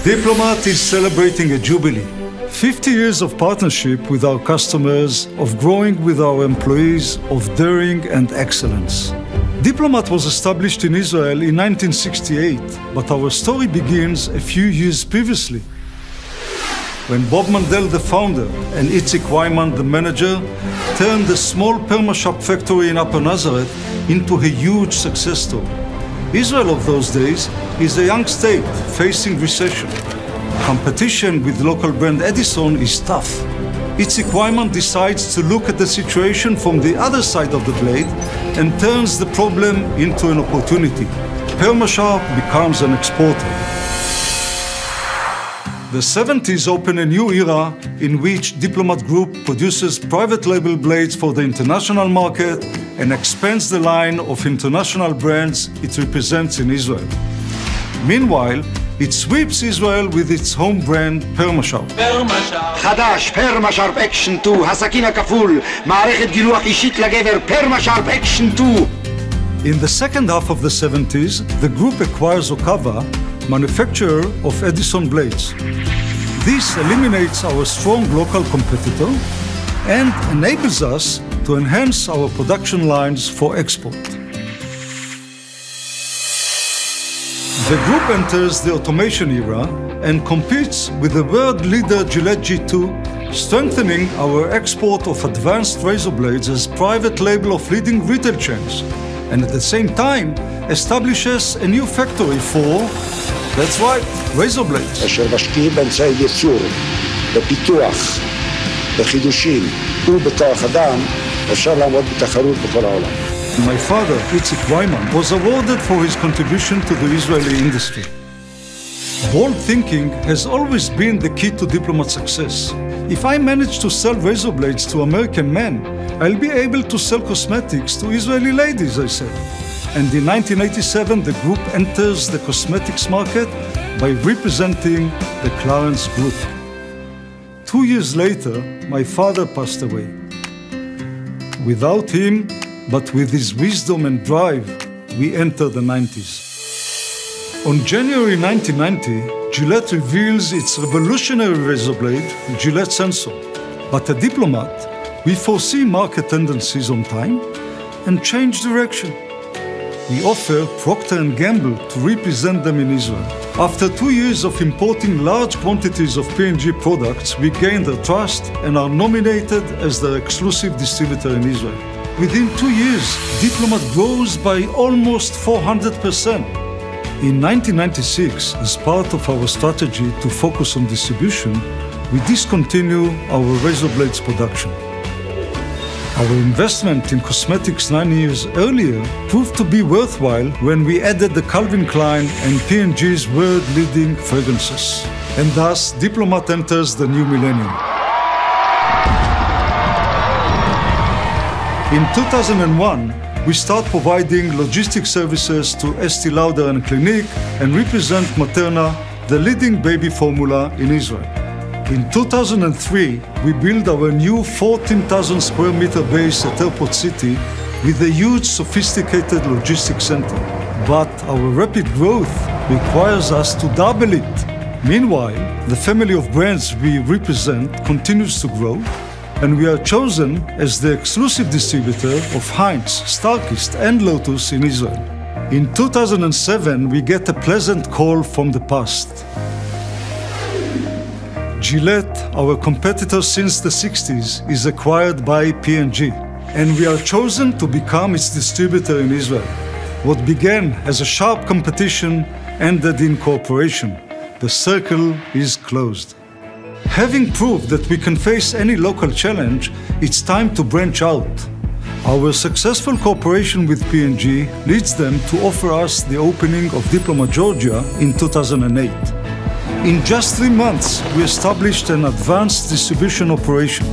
Diplomat is celebrating a jubilee. 50 years of partnership with our customers, of growing with our employees, of daring and excellence. Diplomat was established in Israel in 1968, but our story begins a few years previously, when Bob Mandel, the founder, and Itzik Wyman, the manager, turned the small perma-shop factory in Upper Nazareth into a huge success story. Israel of those days is a young state facing recession. Competition with local brand Edison is tough. Itzik Wyman decides to look at the situation from the other side of the blade and turns the problem into an opportunity. Perma-shop becomes an exporter. The 70s open a new era in which Diplomat Group produces private label blades for the international market and expands the line of international brands it represents in Israel. Meanwhile, it sweeps Israel with its home brand, Perma-shop. חדש, פרמה-שרפ אקשן 2, הסכין הכפול, מערכת גילוח אישית לגבר, פרמה-שרפ אקשן 2. In the second half of the 70s, the group acquires Okava, manufacturer of Edison blades. This eliminates our strong local competitor and enables us to enhance our production lines for export. The group enters the automation era and competes with the world leader Gillette G2, strengthening our export of advanced razor blades as private label of leading retail chains, and at the same time establishes a new factory for, that's right, razor blades. אשר משקיעים באמצעי ייצור, בפיתוח, בחידושים ובכוח אדם, אפשר לעמוד בתחרות בכל העולם. My father, Itzik Wyman, was awarded for his contribution to the Israeli industry. Bold thinking has always been the key to Diplomat success. If I manage to sell razor blades to American men, I'll be able to sell cosmetics to Israeli ladies, I said. And in 1987, the group enters the cosmetics market by representing the Clarins Group. 2 years later, my father passed away. Without him, but with his wisdom and drive, we enter the 90s. On January 1990, Gillette reveals its revolutionary razor blade, Gillette Sensor. But at Diplomat, we foresee market tendencies on time and change direction. We offer Procter & Gamble to represent them in Israel. After 2 years of importing large quantities of P&G products, we gain their trust and are nominated as their exclusive distributor in Israel. Within 2 years, Diplomat grows by almost 400%. In 1996, as part of our strategy to focus on distribution, we discontinue our razor blades production. Our investment in cosmetics 9 years earlier proved to be worthwhile when we added the Calvin Klein and P&G's world-leading fragrances. And thus, Diplomat enters the new millennium. In 2001, we start providing logistics services to Estée Lauder and Clinique and represent Materna, the leading baby formula in Israel. In 2003, we build our new 14,000 square meter base at Airport City with a huge sophisticated logistics center. But our rapid growth requires us to double it. Meanwhile, the family of brands we represent continues to grow, and we are chosen as the exclusive distributor of Heinz, Starkist, and Lotus in Israel. In 2007, we get a pleasant call from the past. Gillette, our competitor since the 60s, is acquired by P&G, and we are chosen to become its distributor in Israel. What began as a sharp competition ended in cooperation. The circle is closed. Having proved that we can face any local challenge, it's time to branch out. Our successful cooperation with P&G leads them to offer us the opening of Diplomat Georgia in 2008. In just 3 months, we established an advanced distribution operation.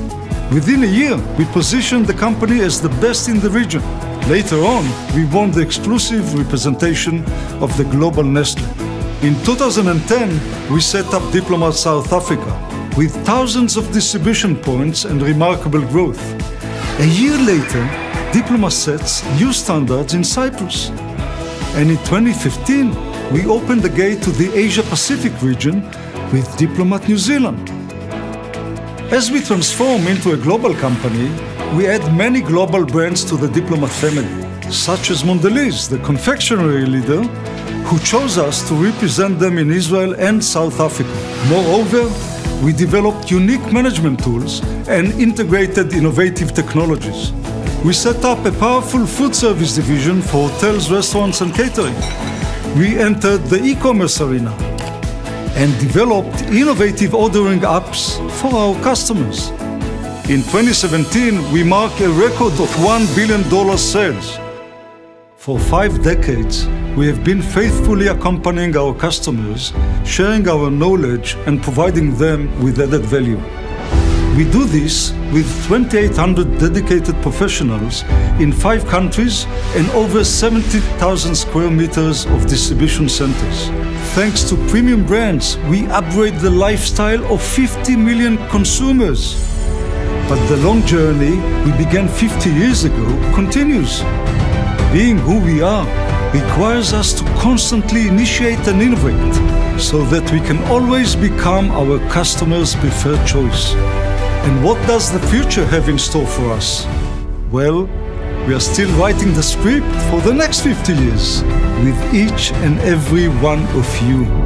Within a year, we positioned the company as the best in the region. Later on, we won the exclusive representation of the global Nestle. In 2010, we set up Diplomat South Africa, with thousands of distribution points and remarkable growth. A year later, Diplomat sets new standards in Cyprus. And in 2015, we opened the gate to the Asia-Pacific region with Diplomat New Zealand. As we transform into a global company, we add many global brands to the Diplomat family, such as Mondelez, the confectionery leader, who chose us to represent them in Israel and South Africa. Moreover, we developed unique management tools and integrated innovative technologies. We set up a powerful food service division for hotels, restaurants, and catering. We entered the e-commerce arena and developed innovative ordering apps for our customers. In 2017, we marked a record of $1 billion sales. For 5 decades, we have been faithfully accompanying our customers, sharing our knowledge and providing them with added value. We do this with 2,800 dedicated professionals in 5 countries and over 70,000 square meters of distribution centers. Thanks to premium brands, we upgrade the lifestyle of 50 million consumers. But the long journey we began 50 years ago continues. Being who we are requires us to constantly initiate and innovate so that we can always become our customers' preferred choice. And what does the future have in store for us? Well, we are still writing the script for the next 50 years with each and every one of you.